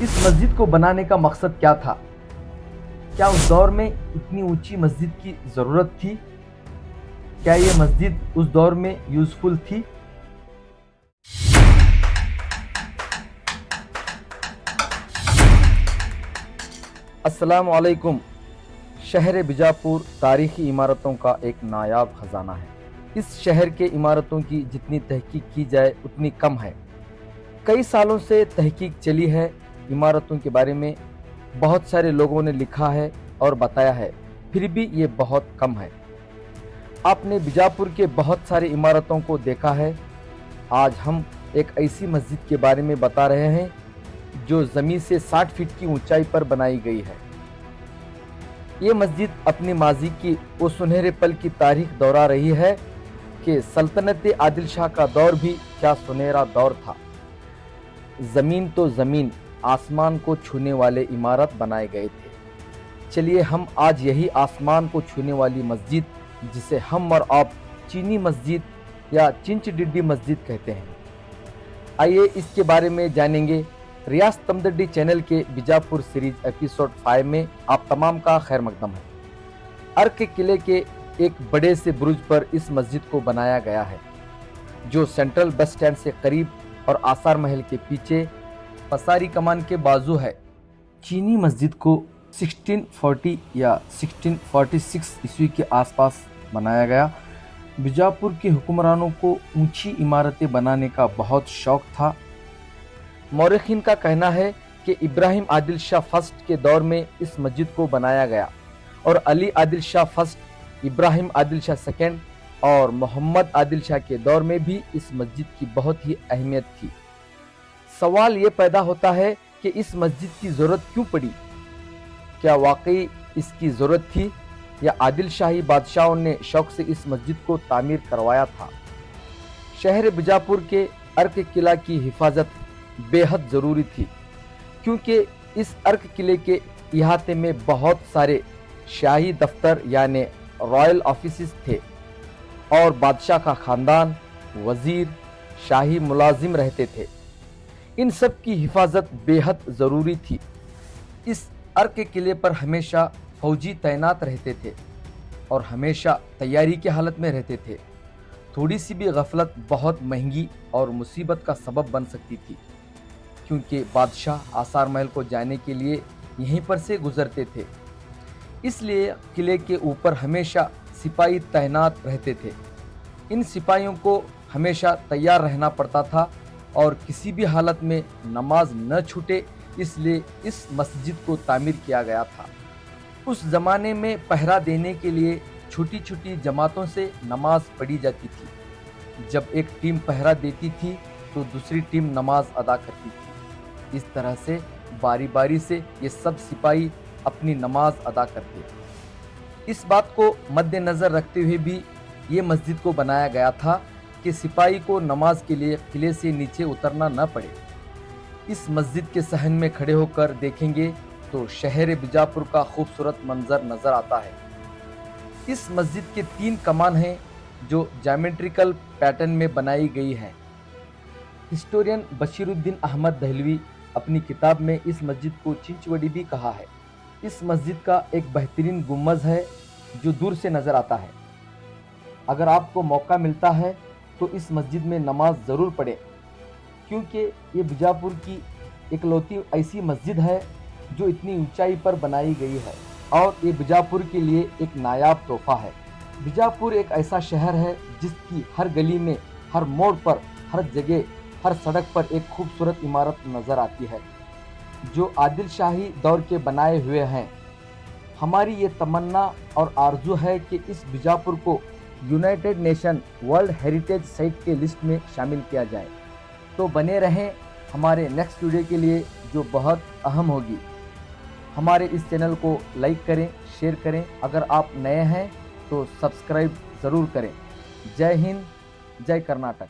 इस मस्जिद को बनाने का मकसद क्या था? क्या उस दौर में इतनी ऊंची मस्जिद की ज़रूरत थी? क्या ये मस्जिद उस दौर में यूज़फुल थी? अस्सलामु अलैकुम। शहर बीजापुर तारीखी इमारतों का एक नायाब ख़जाना है। इस शहर के इमारतों की जितनी तहकीक की जाए उतनी कम है। कई सालों से तहकीक चली है इमारतों के बारे में, बहुत सारे लोगों ने लिखा है और बताया है, फिर भी ये बहुत कम है। आपने बीजापुर के बहुत सारे इमारतों को देखा है। आज हम एक ऐसी मस्जिद के बारे में बता रहे हैं जो ज़मीन से 60 फीट की ऊंचाई पर बनाई गई है। ये मस्जिद अपनी माजी की वो सुनहरे पल की तारीख दोहरा रही है कि सल्तनत आदिल शाह का दौर भी क्या सुनहरा दौर था। ज़मीन तो ज़मीन, आसमान को छूने वाले इमारत बनाए गए थे। चलिए हम आज यही आसमान को छूने वाली मस्जिद, जिसे हम और आप चीनी मस्जिद या चिंचडिड्डी मस्जिद कहते हैं, आइए इसके बारे में जानेंगे। रियाज तमदड्डी चैनल के बीजापुर सीरीज एपिसोड 5 में आप तमाम का खैर मकदम है। अर्क किले के एक बड़े से बुर्ज पर इस मस्जिद को बनाया गया है, जो सेंट्रल बस स्टैंड से करीब और आसार महल के पीछे पसारी कमान के बाजू है। चीनी मस्जिद को 1640 या 1646 ईस्वी के आसपास बनाया गया। बीजापुर के हुक्मरानों को ऊंची इमारतें बनाने का बहुत शौक था। मौरखीन का कहना है कि इब्राहिम आदिल शाह फर्स्ट के दौर में इस मस्जिद को बनाया गया और अली आदिल शाह फर्स्ट, इब्राहिम आदिल शाह सेकेंड और मोहम्मद आदिल शाह के दौर में भी इस मस्जिद की बहुत ही अहमियत थी। सवाल ये पैदा होता है कि इस मस्जिद की ज़रूरत क्यों पड़ी? क्या वाकई इसकी ज़रूरत थी या आदिल शाही बादशाहों ने शौक से इस मस्जिद को तामीर करवाया था? शहर बीजापुर के अर्क किला की हिफाजत बेहद ज़रूरी थी, क्योंकि इस अर्क किले के इहाते में बहुत सारे शाही दफ्तर यानी रॉयल ऑफिसेस थे और बादशाह का ख़ानदान, वज़ीर, शाही मुलाजिम रहते थे। इन सब की हिफाजत बेहद ज़रूरी थी। इस अर्क किले पर हमेशा फ़ौजी तैनात रहते थे और हमेशा तैयारी की हालत में रहते थे। थोड़ी सी भी गफलत बहुत महंगी और मुसीबत का सबब बन सकती थी, क्योंकि बादशाह आसार महल को जाने के लिए यहीं पर से गुजरते थे। इसलिए किले के ऊपर हमेशा सिपाही तैनात रहते थे। इन सिपाहियों को हमेशा तैयार रहना पड़ता था और किसी भी हालत में नमाज न छूटे, इसलिए इस मस्जिद को तामीर किया गया था। उस ज़माने में पहरा देने के लिए छोटी छोटी जमातों से नमाज पढ़ी जाती थी। जब एक टीम पहरा देती थी तो दूसरी टीम नमाज अदा करती थी। इस तरह से बारी बारी से ये सब सिपाही अपनी नमाज अदा करते। इस बात को मद्देनज़र रखते हुए भी ये मस्जिद को बनाया गया था कि सिपाही को नमाज के लिए किले से नीचे उतरना न पड़े। इस मस्जिद के सहन में खड़े होकर देखेंगे तो शहर बीजापुर का खूबसूरत मंजर नज़र आता है। इस मस्जिद के 3 कमान हैं जो ज्योमेट्रिकल पैटर्न में बनाई गई है। हिस्टोरियन बशीरुद्दीन अहमद दहलवी अपनी किताब में इस मस्जिद को चिंचवड़ी भी कहा है। इस मस्जिद का एक बेहतरीन गुम्बज है जो दूर से नज़र आता है। अगर आपको मौका मिलता है तो इस मस्जिद में नमाज ज़रूर पढ़ें, क्योंकि ये बीजापुर की इकलौती ऐसी मस्जिद है जो इतनी ऊंचाई पर बनाई गई है और ये बीजापुर के लिए एक नायाब तोहफा है। बीजापुर एक ऐसा शहर है जिसकी हर गली में, हर मोड़ पर, हर जगह, हर सड़क पर एक खूबसूरत इमारत नज़र आती है जो आदिल शाही दौर के बनाए हुए हैं। हमारी ये तमन्ना और आरजू है कि इस बीजापुर को United nation world heritage site के लिस्ट में शामिल किया जाए। तो बने रहें हमारे नेक्स्ट वीडियो के लिए जो बहुत अहम होगी। हमारे इस चैनल को लाइक करें, शेयर करें। अगर आप नए हैं तो सब्सक्राइब ज़रूर करें। जय हिंद, जय कर्नाटक।